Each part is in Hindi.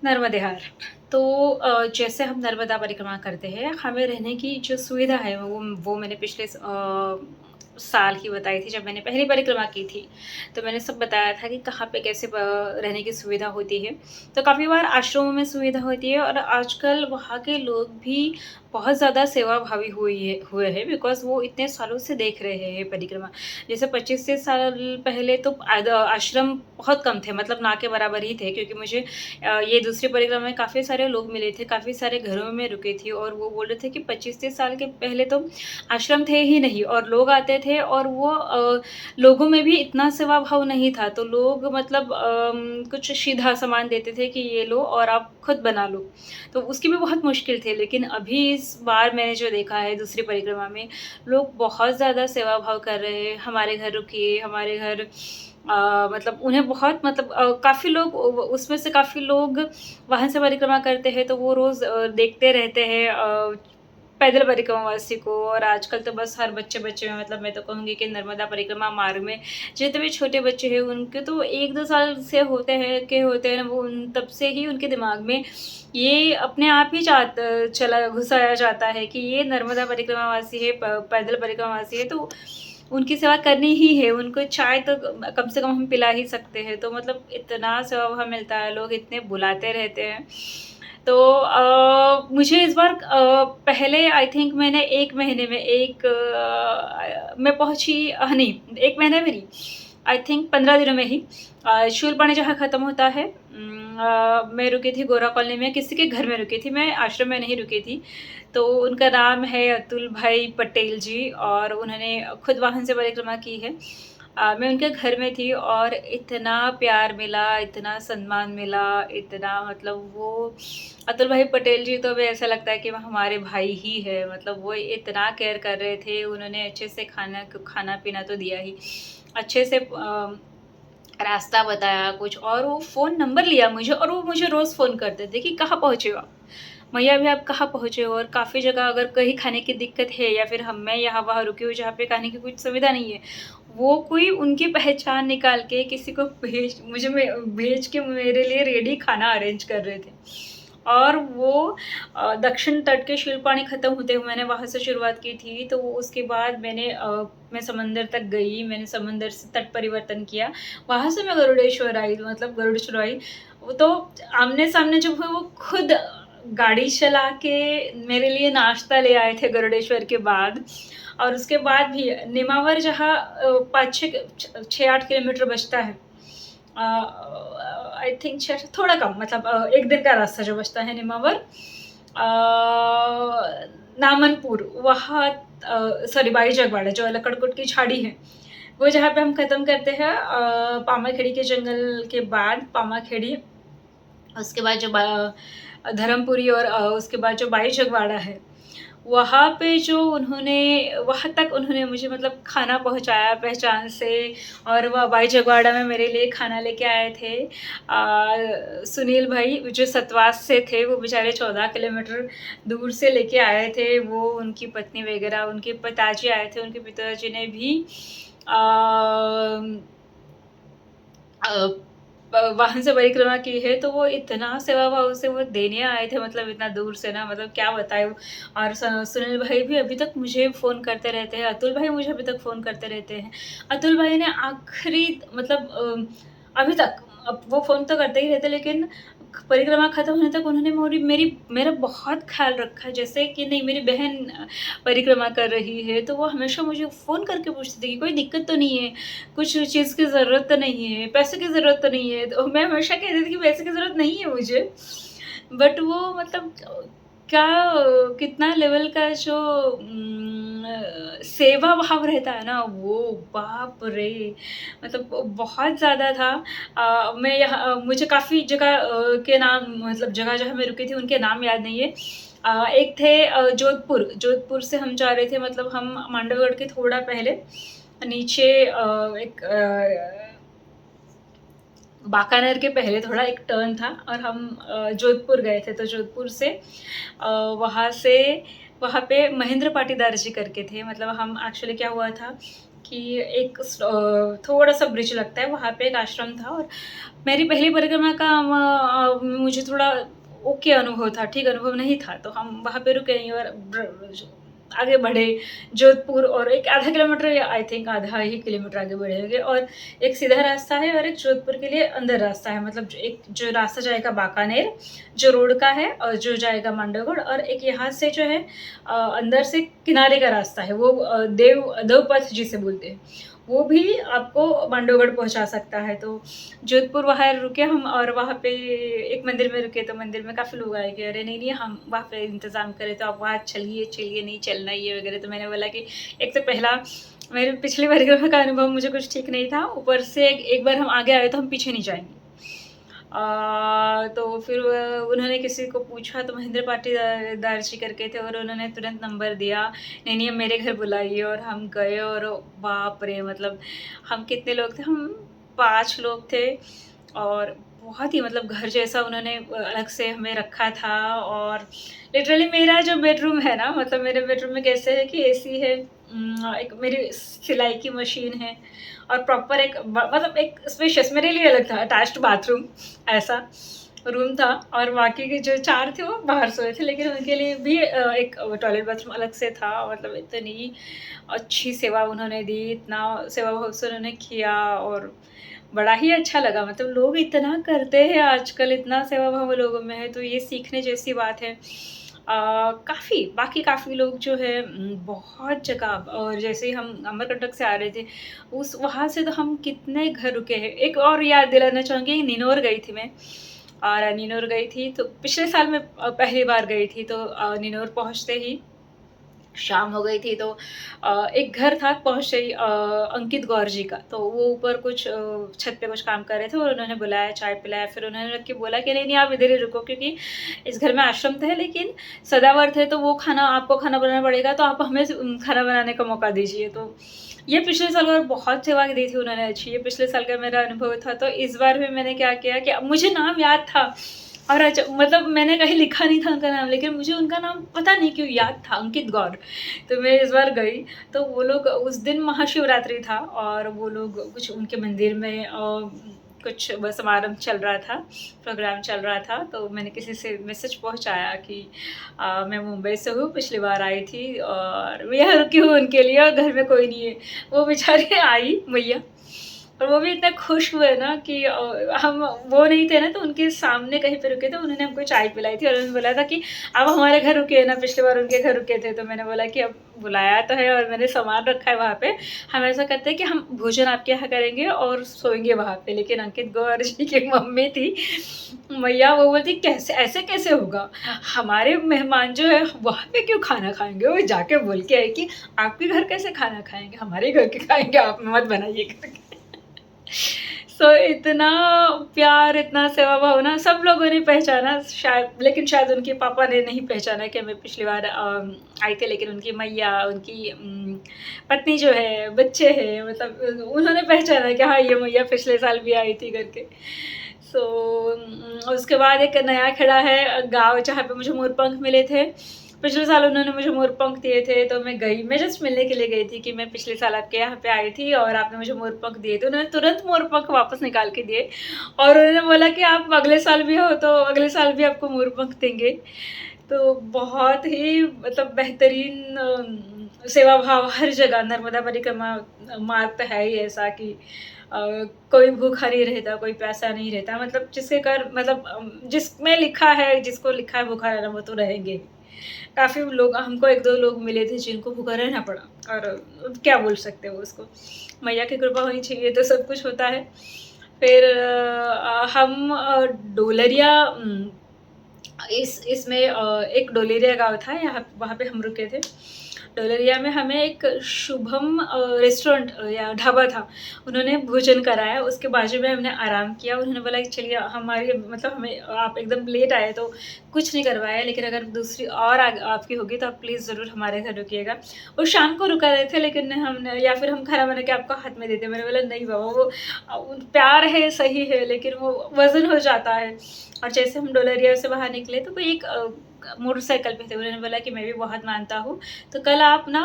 नर्मदे हार। तो जैसे हम नर्मदा परिक्रमा करते हैं, हमें रहने की जो सुविधा है वो मैंने पिछले साल की बताई थी जब मैंने पहली परिक्रमा की थी। तो मैंने सब बताया था कि कहाँ पे कैसे रहने की सुविधा होती है। तो काफ़ी बार आश्रमों में सुविधा होती है और आजकल वहाँ के लोग भी बहुत ज़्यादा सेवाभावी हुए हैं बिकॉज़ वो इतने सालों से देख रहे हैं परिक्रमा। जैसे 25 से साल पहले तो आश्रम बहुत कम थे, मतलब ना के बराबर ही थे, क्योंकि मुझे ये दूसरी परिक्रमा में काफ़ी सारे लोग मिले थे, काफ़ी सारे घरों में रुके थे और वो बोल रहे थे कि 25-30 साल के पहले तो आश्रम थे ही नहीं और लोग आते थे और वो लोगों में भी इतना सेवा भाव नहीं था। तो लोग मतलब कुछ सीधा सामान देते थे कि ये लो और आप खुद बना लो। तो उसकी भी बहुत मुश्किल थी, लेकिन अभी इस बार मैंने जो देखा है दूसरी परिक्रमा में, लोग बहुत ज़्यादा सेवा भाव कर रहे हैं। हमारे घर रुकिए, हमारे घर मतलब उन्हें बहुत मतलब काफ़ी लोग उसमें से काफ़ी लोग वाहन से परिक्रमा करते हैं, तो वो रोज़ देखते रहते हैं पैदल परिक्रमावासी को। और आजकल तो बस हर बच्चे-बच्चे में, मतलब मैं तो कहूँगी कि नर्मदा परिक्रमा मार्ग में जितने भी छोटे बच्चे हैं, उनके तो 1-2 साल से होते हैं ना, वो उन तब से ही उनके दिमाग में ये अपने आप ही चला घुसाया जाता है कि ये नर्मदा परिक्रमावासी है, पैदल परिक्रमावासी है, तो उनकी सेवा करनी ही है। उनको चाय तो कम से कम हम पिला ही सकते हैं। तो मतलब इतना सेवा मिलता है, लोग इतने बुलाते रहते हैं। तो मुझे इस बार पहले आई थिंक मैंने 1 महीने में मैं पहुँची नहीं, 1 महीने में नहीं, आई थिंक 15 दिनों में ही शूलपाणी जहाँ ख़त्म होता है, मैं रुकी थी गोरा कॉलोनी में, किसी के घर में रुकी थी, मैं आश्रम में नहीं रुकी थी। तो उनका नाम है अतुल भाई पटेल जी और उन्होंने खुद वाहन से परिक्रमा की है। मैं उनके घर में थी और इतना प्यार मिला, इतना सम्मान मिला, इतना मतलब वो अतुल भाई पटेल जी तो अभी ऐसा लगता है कि वो हमारे भाई ही है। मतलब वो इतना केयर कर रहे थे, उन्होंने अच्छे से खाना-पीना तो दिया ही, अच्छे से रास्ता बताया कुछ, और वो फ़ोन नंबर लिया मुझे और वो मुझे रोज़ फ़ोन करते थे कि कहाँ पहुँचे हो आप? मैया अभी आप कहाँ पहुँचे हो? और काफ़ी जगह अगर कहीं खाने की दिक्कत है या फिर मैं यहाँ-वहाँ रुकी हूँ जहाँ पे खाने की कुछ सुविधा नहीं है, वो कोई उनकी पहचान निकाल के किसी को भेज के मेरे लिए रेडी खाना अरेंज कर रहे थे। और वो दक्षिण तट के शिल्पानी ख़त्म होते हुए मैंने वहाँ से शुरुआत की थी, तो उसके बाद मैं समंदर तक गई, मैंने समंदर से तट परिवर्तन किया, वहाँ से मैं गरुड़ेश्वर आई, मतलब गरुड़ेश्वर आई। वो तो आमने-सामने जब हुए, वो खुद गाड़ी चला के मेरे लिए नाश्ता ले आए थे गरुड़ेश्वर के बाद। और उसके बाद भी नेमावर जहाँ 6-8 किलोमीटर बचता है, आई थिंक 6 थोड़ा कम, मतलब 1 दिन का रास्ता जो बचता है नेमावर, नामनपुर वहाँ, सॉरी बाईजगवाड़ा जो लकड़कोट की झाड़ी है, वो जहाँ पे हम ख़त्म करते हैं पामाखेड़ी के जंगल के बाद पामाखेड़ी, उसके बाद जो धर्मपुरी और उसके बाद जो बाईजगवाड़ा है, वहाँ पे जो उन्होंने वहाँ तक उन्होंने मुझे मतलब खाना पहुँचाया पहचान से। और वह भाई जगवाड़ा में मेरे लिए खाना लेके आए थे सुनील भाई, जो सतवास से थे, वो बेचारे 14 किलोमीटर दूर से लेके आए थे। वो उनकी पत्नी वगैरह, उनके पिताजी आए थे, उनके पिताजी ने भी अ अ, वाहन से परिक्रमा की है, तो वो इतना सेवा भाव से वो देने आए थे, मतलब इतना दूर से ना, मतलब क्या बताएँ। और सुनील भाई भी अभी तक मुझे फ़ोन करते रहते हैं, अतुल भाई मुझे अभी तक फ़ोन करते रहते हैं। अतुल भाई ने आखिरी मतलब अभी तक, अब वो फ़ोन तो करते ही रहते, लेकिन परिक्रमा खत्म होने तक उन्होंने मेरा बहुत ख़्याल रखा। जैसे कि नहीं, मेरी बहन परिक्रमा कर रही है, तो वो हमेशा मुझे फ़ोन करके पूछती थी कि कोई दिक्कत तो नहीं है? कुछ चीज़ की ज़रूरत तो नहीं है, पैसे की ज़रूरत तो नहीं है? तो मैं हमेशा कहती थी कि पैसे की ज़रूरत नहीं है मुझे। बट वो मतलब क्या कितना लेवल का जो सेवा भाव रहता है ना, वो बाप रे! मतलब वो बहुत ज़्यादा था। मुझे काफ़ी जगह के नाम, मतलब जगह जहाँ मैं रुकी थी उनके नाम याद नहीं है। एक थे जोधपुर से हम जा रहे थे, मतलब हम मांडवगढ़ के थोड़ा पहले नीचे एक बांकानेर के पहले थोड़ा एक टर्न था और हम जोधपुर गए थे। तो जोधपुर से वहाँ पे महेंद्र पाटीदार जी करके थे। मतलब हम एक्चुअली क्या हुआ था कि एक थोड़ा-सा ब्रिज लगता है, वहाँ पे एक आश्रम था और मेरी पहली परिक्रमा का मुझे थोड़ा ओके अनुभव था, ठीक अनुभव नहीं था, तो हम वहाँ पे रुके नहीं और आगे बढ़े जोधपुर और एक आधा किलोमीटर या आई थिंक आधा ही किलोमीटर आगे बढ़े होंगे और एक सीधा रास्ता है और एक जोधपुर के लिए अंदर रास्ता है, मतलब एक जो रास्ता जाएगा बांकानेर, जो रोड का है और जो जाएगा मांडवगढ़ और एक यहाँ से जो है अंदर से किनारे का रास्ता है, वो देवपथ जिसे बोलते हैं। वो भी आपको मांडवगढ़ पहुँचा सकता है। तो जोधपुर वहाँ रुके हम और वहाँ पे एक मंदिर में रुके, तो मंदिर में काफ़ी लोग आए कि अरे नहीं-नहीं हम वहाँ पे इंतज़ाम करें तो आप वहाँ चलिए, नहीं चलना ये वगैरह। तो मैंने बोला कि एक तो पहला मेरी पिछली परिक्रमा का अनुभव मुझे कुछ ठीक नहीं था, ऊपर से एक बार हम आगे आए तो हम पीछे नहीं जाएँगे। तो फिर उन्होंने किसी को पूछा तो महेंद्र पाटीदार जी करके थे और उन्होंने तुरंत नंबर दिया, नहीं-नहीं अब मेरे घर बुलाइए और हम गए और बाप रे! मतलब हम कितने लोग थे, हम 5 लोग थे और बहुत ही मतलब घर जैसा उन्होंने अलग से हमें रखा था और लिटरली मेरा जो बेडरूम है ना, मतलब मेरे बेडरूम में कैसे है कि एसी है, एक मेरी सिलाई की मशीन है और प्रॉपर एक मतलब एक स्पेशियस मेरे लिए अलग था अटैच्ड बाथरूम ऐसा रूम था और बाकी के जो 4 थे वो बाहर सोए थे, लेकिन उनके लिए भी एक टॉयलेट बाथरूम अलग से था। मतलब इतनी अच्छी सेवा उन्होंने दी, इतना सेवा भाव से उन्होंने किया और बड़ा ही अच्छा लगा। मतलब लोग इतना करते हैं आजकल, इतना सेवा भाव लोगों में है, तो ये सीखने जैसी बात है। काफ़ी लोग जो है बहुत जगह और जैसे ही हम अमरकंटक से आ रहे थे, उस वहाँ से तो हम कितने घर रुके हैं। एक और याद दिलाना चाहूँगी, निनोर गई थी मैं और निनोर गई थी तो पिछले साल मैं पहली बार गई थी, तो निनोर पहुँचते ही शाम हो गई थी, तो एक घर था पहुँचे ही अंकित गौर जी का, तो वो ऊपर कुछ छत पे कुछ काम कर रहे थे और उन्होंने बुलाया, चाय पिलाया, फिर उन्होंने रख के बोला कि नहीं-नहीं आप इधर ही रुको क्योंकि इस घर में आश्रम तो है लेकिन सदाव्रत है, तो वो खाना आपको खाना बनाना पड़ेगा, तो आप हमें खाना बनाने का मौका दीजिए। तो ये पिछले साल और बहुत सेवा दी थी उन्होंने अच्छी, ये पिछले साल का मेरा अनुभव था। तो इस बार भी मैंने क्या किया कि अब मुझे नाम याद था और मतलब मैंने कहीं लिखा नहीं था उनका नाम, लेकिन मुझे उनका नाम पता नहीं क्यों याद था, अंकित गौर। तो मैं इस बार गई, तो वो लोग उस दिन महाशिवरात्रि था और वो लोग कुछ उनके मंदिर में कुछ समारोह चल रहा था, प्रोग्राम चल रहा था, तो मैंने किसी से मैसेज पहुँचाया कि मैं मुंबई से हूँ, पिछली बार आई थी और मैं यहाँ रुकी हूँ उनके लिए और घर में कोई नहीं है। वो बेचारी आई मैया और वो भी इतने खुश हुए ना कि हम वो नहीं थे ना, तो उनके सामने कहीं पे रुके थे, उन्होंने हमको चाय पिलाई थी और उन्होंने बोला था कि आप हमारे घर रुके ना, पिछली बार उनके घर रुके थे। तो मैंने बोला कि अब बुलाया तो है और मैंने सामान रखा है वहाँ पे, हम ऐसा करते हैं कि हम भोजन आपके यहाँ करेंगे और सोएंगे वहाँ पे। लेकिन अंकित गौर जी की मम्मी थी मैया, वो बोलती कैसे ऐसे कैसे होगा, हमारे मेहमान जो है वहाँ पे क्यों खाना खाएंगे, वो जाके बोल के आए कि आपके घर कैसे खाना खाएंगे, हमारे घर के खाएंगे, आप मत बनाइए करके। इतना प्यार, इतना सेवा भाव ना सब लोगों ने पहचाना शायद, लेकिन शायद उनके पापा ने नहीं पहचाना कि मैं पिछली बार आई थी, लेकिन उनकी मैया, उनकी पत्नी जो है, बच्चे हैं, मतलब उन्होंने पहचाना कि हाँ, ये मैया पिछले साल भी आई थी करके। उसके बाद एक नया खड़ा है गाँव जहाँ पे मुझे मोरपंख मिले थे। पिछले साल उन्होंने मुझे मोरपंख दिए थे, तो मैं गई, मैं जस्ट मिलने के लिए गई थी कि मैं पिछले साल आपके यहाँ पे आई थी और आपने मुझे मोरपंख दिए थे। उन्होंने तुरंत मोरपंख वापस निकाल के दिए और उन्होंने बोला कि आप अगले साल भी हो तो अगले साल भी आपको मोरपंख देंगे। तो बहुत ही मतलब बेहतरीन सेवा भाव हर जगह, नर्मदा परिक्रमा मार्ग तो है ही ऐसा कि अ, कोई भूखा नहीं रहता, कोई प्यासा नहीं रहता, मतलब जिसके कर मतलब जिसमें लिखा है, जिसको लिखा है भूखा रहना वो तो रहेंगे। काफ़ी लोग हमको 1-2 लोग मिले थे जिनको भूखा रहना पड़ा और क्या बोल सकते हो उसको। मैया की कृपा होनी चाहिए तो सब कुछ होता है। फिर हम डोलरिया इसमें एक डोलेरिया गाँव था, यहाँ वहाँ पे हम रुके थे। डोलेरिया में हमें एक शुभम रेस्टोरेंट या ढाबा था, उन्होंने भोजन कराया, उसके बाजू में हमने आराम किया। उन्होंने बोला कि चलिए हमारी मतलब हमें आप एकदम लेट आए तो कुछ नहीं करवाया, लेकिन अगर दूसरी और आपकी होगी तो आप प्लीज़ ज़रूर हमारे घर रुकिएगा। वो शाम को रुका रहे थे, लेकिन हमने या फिर हम खाना बना के आपको हाथ में देते। मैंने बोला नहीं बाबा, वो प्यार है सही है, लेकिन वो वज़न हो जाता है। और जैसे हम डोलरिया से बाहर निकले तो कोई एक मोटरसाइकिल पे थे। उन्होंने बोला कि मैं भी बहुत मानता हूँ, तो कल आप ना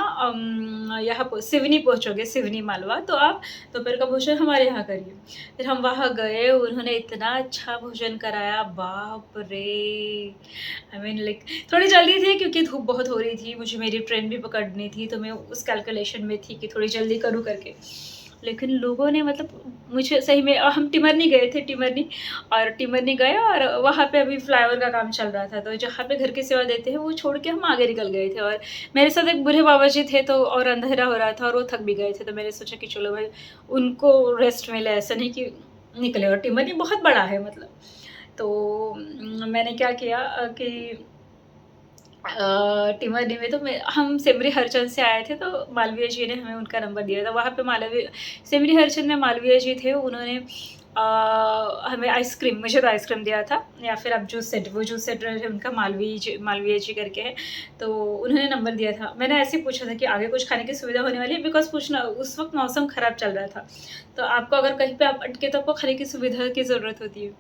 यहाँ सिवनी पहुँचोगे, सिवनी मालवा, तो आप दोपहर का भोजन हमारे यहाँ करिए। फिर हम वहाँ गए, उन्होंने इतना अच्छा भोजन कराया, बाप रे! आई मीन लाइक थोड़ी जल्दी थी क्योंकि धूप बहुत हो रही थी, मुझे मेरी ट्रेन भी पकड़नी थी, तो मैं उस कैलकुलेशन में थी कि थोड़ी जल्दी करूँ करके। लेकिन लोगों ने मतलब मुझे सही में हम टिमरनी गए थे, टिमरनी, और टिमरनी गए और वहाँ पे अभी फ्लाईओवर का काम चल रहा था, तो जहाँ पे घर की सेवा देते हैं वो छोड़ के हम आगे निकल गए थे। और मेरे साथ एक बूढ़े बाबा जी थे, तो और अंधेरा हो रहा था और वो थक भी गए थे, तो मैंने सोचा कि चलो भाई उनको रेस्ट मिले, ऐसा नहीं कि निकले। और टिमरनी बहुत बड़ा है मतलब। तो मैंने क्या किया कि टिमरनी में तो मैं हम सिमरी हरचंद से आए थे, तो मालवीय जी ने हमें उनका नंबर दिया था। वहाँ पे मालवीय सिमरी हरचंद में मालवीय जी थे, उन्होंने हमें आइसक्रीम, मुझे तो आइसक्रीम दिया था, या फिर अब जूस सेट, वो जूस सेट उनका मालवीय जी करके है, तो उन्होंने नंबर दिया था। मैंने ऐसे ही पूछा था कि आगे कुछ खाने की सुविधा होने वाली है, बिकॉज़ पूछना उस वक़्त मौसम ख़राब चल रहा था, तो आपको अगर कहीं पे आप अटके तो आपको खाने की सुविधा की ज़रूरत होती है।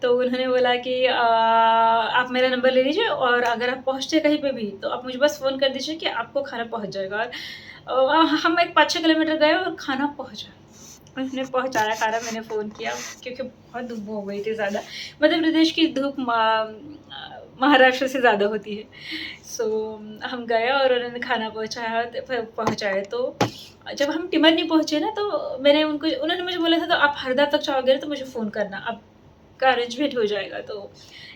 तो उन्होंने बोला कि आप मेरा नंबर ले लीजिए, और अगर आप पहुँचते कहीं पे भी तो आप मुझे बस फ़ोन कर दीजिए कि आपको खाना पहुँच जाएगा। और हम एक 5-6 किलोमीटर गए और खाना पहुँचा। उन्होंने पहुँचाया खाना, मैंने फ़ोन किया क्योंकि बहुत धूप हो गई थी ज़्यादा। मध्य प्रदेश की धूप महाराष्ट्र से ज़्यादा होती है। सो हम गए और उन्होंने खाना पहुँचाया, तो फिर पहुँचाए, तो जब हम टिमरनी पहुँचे ना, तो उन्होंने मुझे बोला था तो आप हरदा तक जाओगे ना तो मुझे फ़ोन करना, आपका अरेंजमेंट हो जाएगा। तो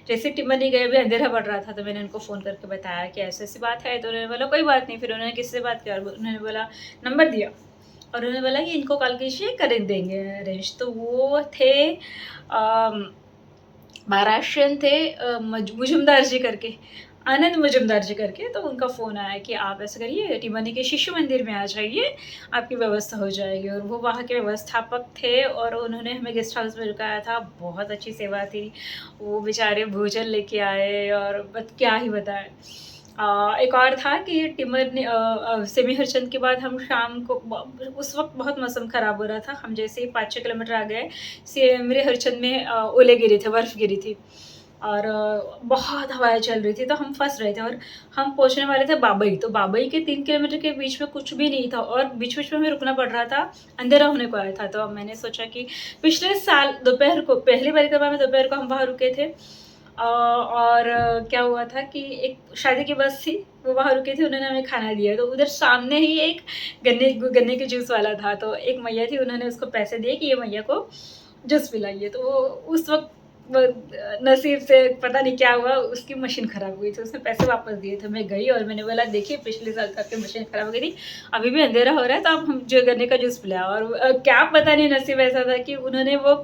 जैसे टिमरनी गए, अभी अंधेरा पड़ रहा था, तो मैंने उनको फ़ोन करके बताया कि ऐसी-ऐसी बात है, तो उन्होंने बोला कोई बात नहीं। फिर उन्होंने किसी से बात किया और उन्होंने बोला नंबर दिया, और उन्होंने बोला कि इनको कॉल कीजिए, कर देंगे अरेंज। तो वो थे महाराष्ट्रियन थे, मुजुमदार जी करके, आनंद मुजुमदार जी करके। तो उनका फ़ोन आया कि आप ऐसा करिए, टिमरनी के शिशु मंदिर में आ जाइए, आपकी व्यवस्था हो जाएगी। और वो वहाँ के व्यवस्थापक थे और उन्होंने हमें गेस्ट हाउस में रुकाया था, बहुत अच्छी सेवा थी। वो बेचारे भोजन लेके आए और बत क्या ही बताएँ। एक और था कि सेमी हरचंद के बाद हम शाम को उस वक़्त बहुत मौसम ख़राब हो रहा था। हम जैसे ही 5-6 किलोमीटर आ गए, सेमरी हरचंद में ओले गिरे थे, बर्फ़ गिरी थी, और बहुत हवाएँ चल रही थी, तो हम फँस रहे थे। और हम पहुँचने वाले थे बाबई, तो बाबई के 3 किलोमीटर के बीच में कुछ भी नहीं था, और बीच-बीच में हमें रुकना पड़ रहा था, अंधेरा होने को आया था। तो अब मैंने सोचा कि पिछले साल दोपहर को, पहली परिक्रमा में दोपहर को हम वहाँ रुके थे। और क्या हुआ था कि एक शादी की बस थी, वो वहाँ रुकी थी, उन्होंने हमें खाना दिया। तो उधर सामने ही एक गन्ने के जूस वाला था, तो एक मैया थी, उन्होंने उसको पैसे दिए कि ये मैया को जूस पिलाइए। तो वो उस वक़्त नसीब से पता नहीं क्या हुआ, उसकी मशीन ख़राब हो गई थी, उसने पैसे वापस दिए थे। मैं गई और मैंने बोला देखिए पिछले साल तो आपकी मशीन ख़राब हो गई थी, अभी भी अंधेरा हो रहा है, तो आप हम जो गन्ने का जूस पिलाओ। और क्या पता नहीं नसीब ऐसा था कि उन्होंने वो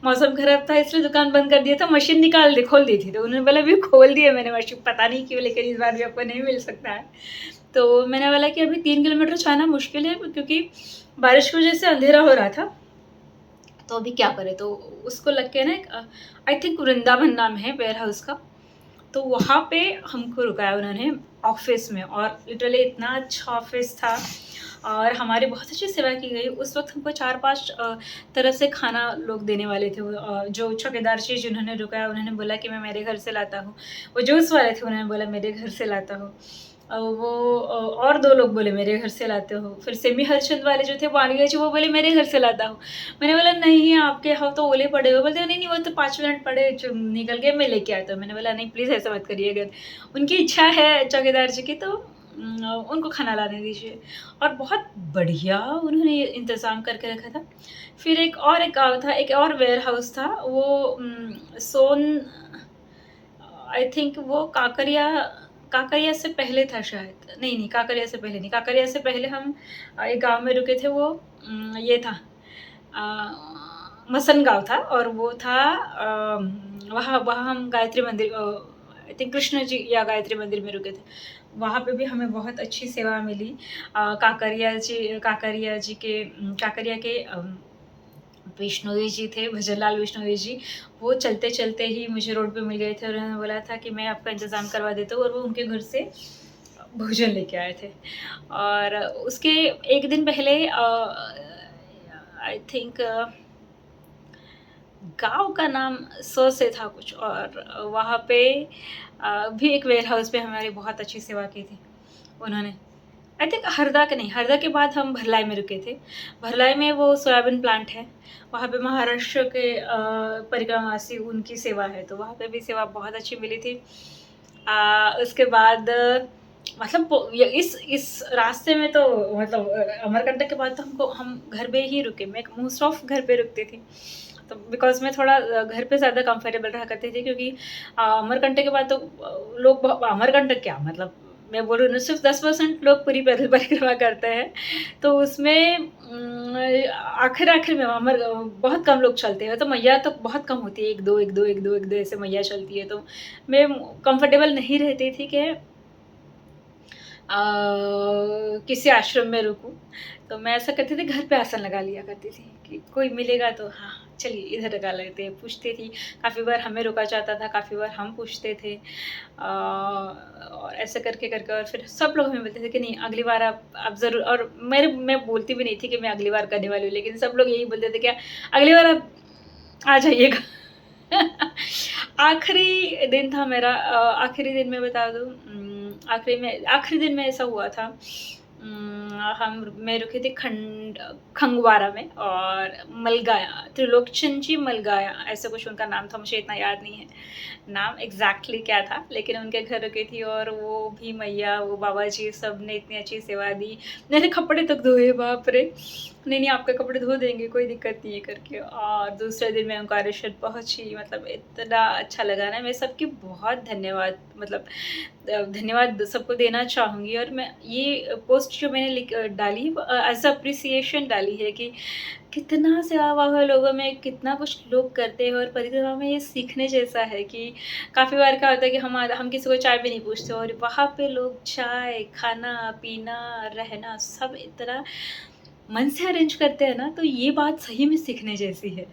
मौसम ख़राब था इसलिए दुकान बंद कर दिया था, मशीन खोल दी थी। तो उन्होंने बोला अभी खोल दी है मैंने मशीन, पता नहीं क्यों, लेकिन इस बार भी आपको नहीं मिल सकता है। तो मैंने बोला कि अभी 3 किलोमीटर जाना मुश्किल है क्योंकि बारिश की वजह से अंधेरा हो रहा था, तो अभी क्या करें? तो उसको लग के ना एक आई थिंक वृंदावन नाम है वेयर हाउस का, तो वहाँ पे हमको रुकाया उन्होंने ऑफ़िस में, और लिटरली इतना अच्छा ऑफ़िस था और हमारी बहुत अच्छी सेवा की गई। उस वक़्त हमको 4-5 तरह से खाना लोग देने वाले थे। जो चौकीदार जी जिन्होंने रुकाया, उन्होंने बोला कि मैं मेरे घर से लाता हूँ। वो जूस वाले थे, उन्होंने बोला मेरे घर से लाता हूँ। और 2 लोग बोले मेरे घर से लाते हो। फिर सेमी हर्षद वाले जो थे वानिया जी, वो बोले मेरे घर से लाता हूँ। मैंने बोला नहीं आपके यहाँ तो ओले पड़े हुए। बोलते नहीं, नहीं वो तो 5 मिनट पड़े निकल गए, मैं लेके आता हूँ। मैंने बोला नहीं प्लीज़ ऐसा मत करिए, अगर उनकी इच्छा है चौकीदार जी की तो उनको खाना लाने दीजिए। और बहुत बढ़िया उन्होंने इंतज़ाम करके रखा था। फिर एक और वेयर हाउस था, वो सोन आई थिंक वो काकरिया काकरिया से पहले था शायद। नहीं, काकरिया से पहले नहीं, काकरिया से पहले हम एक गाँव में रुके थे, वो ये था मसन गाँव था, और वो था वहाँ वहाँ हम गायत्री मंदिर आई थिंक कृष्ण जी या गायत्री मंदिर में रुके थे। वहाँ पे भी हमें बहुत अच्छी सेवा मिली। काकरिया के विश्नोई जी थे, भजनलाल विश्नोई जी, वो चलते-चलते ही मुझे रोड पे मिल गए थे और उन्होंने बोला था कि मैं आपका इंतज़ाम करवा देता हूँ, और वो उनके घर से भोजन लेके आए थे। और उसके 1 दिन पहले आई थिंक गाँव का नाम स से था कुछ, और वहाँ पे भी एक वेयर हाउस पे हमारी बहुत अच्छी सेवा की थी उन्होंने। आई थिंक हरदा के नहीं, हरदा के बाद हम भरलाई में रुके थे। भरलाई में वो सोयाबीन प्लांट है, वहाँ पे महाराष्ट्र के परिक्रमावासी उनकी सेवा है, तो वहाँ पे भी सेवा बहुत अच्छी मिली थी। उसके बाद मतलब ये इस रास्ते में तो मतलब अमरकंटक के बाद तो हम घर पे ही रुके। मैं मोस्ट ऑफ घर पे रुकती थी। तो बिकॉज़ मैं थोड़ा घर पे ज़्यादा कंफर्टेबल रहा करती थी, क्योंकि अमरकंटक के बाद तो लोग अमरकंटक क्या मतलब, मैं बोल रही हूँ सिर्फ़ 10% लोग पूरी पैदल परिक्रमा करते हैं। तो उसमें आखिर-आखिर में बहुत कम लोग चलते हैं, तो मैया तो बहुत कम होती है, 1-2, 1-2, 1-2, 1-2 ऐसे मैया चलती है, तो मैं कंफर्टेबल नहीं रहती थी कि किसी आश्रम में रुकूँ। तो मैं ऐसा करती थी, घर पे आसन लगा लिया करती थी कि कोई मिलेगा तो हाँ, चलिए इधर लगा लेते हैं। पूछती थी, काफ़ी बार हमें रोका जाता था, काफ़ी बार हम पूछते थे। और ऐसे करके और फिर सब लोग हमें बोलते थे कि नहीं, अगली बार आप ज़रूर। और मैं बोलती भी नहीं थी कि मैं अगली बार करने वाली हूँ, लेकिन सब लोग यही बोलते थे, क्या अगली बार आप आ जाइएगा। आखिरी दिन था मेरा, आखिरी दिन मैं बता दूँ, आखिरी दिन में ऐसा हुआ था। हम मैं रुकी थी खंगवारा में, और मलगाया, त्रिलोकचन जी मलगाया ऐसा कुछ उनका नाम था, मुझे इतना याद नहीं है नाम एग्ज़ैक्टली क्या था, लेकिन उनके घर रुकी थी, और वो भी मैया, वो बाबा जी सब ने इतनी अच्छी सेवा दी। मेरे कपड़े तक धोए, बाप रे! नहीं, नहीं आपके कपड़े धो देंगे, कोई दिक्कत नहीं है करके। और दूसरे दिन मैं ओंकारेश्वर पहुँची, मतलब इतना अच्छा लगा ना, मैं सबकी बहुत धन्यवाद, मतलब धन्यवाद सबको देना चाहूँगी। और मैं ये पोस्ट जो मैंने डाली एज़ अप्रिसिएशन डाली है कि कितना सेवा भाव है लोगों में, कितना कुछ लोग करते हैं, और परिक्रमा में ये सीखने जैसा है कि काफ़ी बार क्या होता है कि हम किसी को चाय भी नहीं पूछते, और वहाँ पे लोग चाय, खाना-पीना, रहना सब इतना मन से अरेंज करते हैं ना, तो ये बात सही में सीखने जैसी है।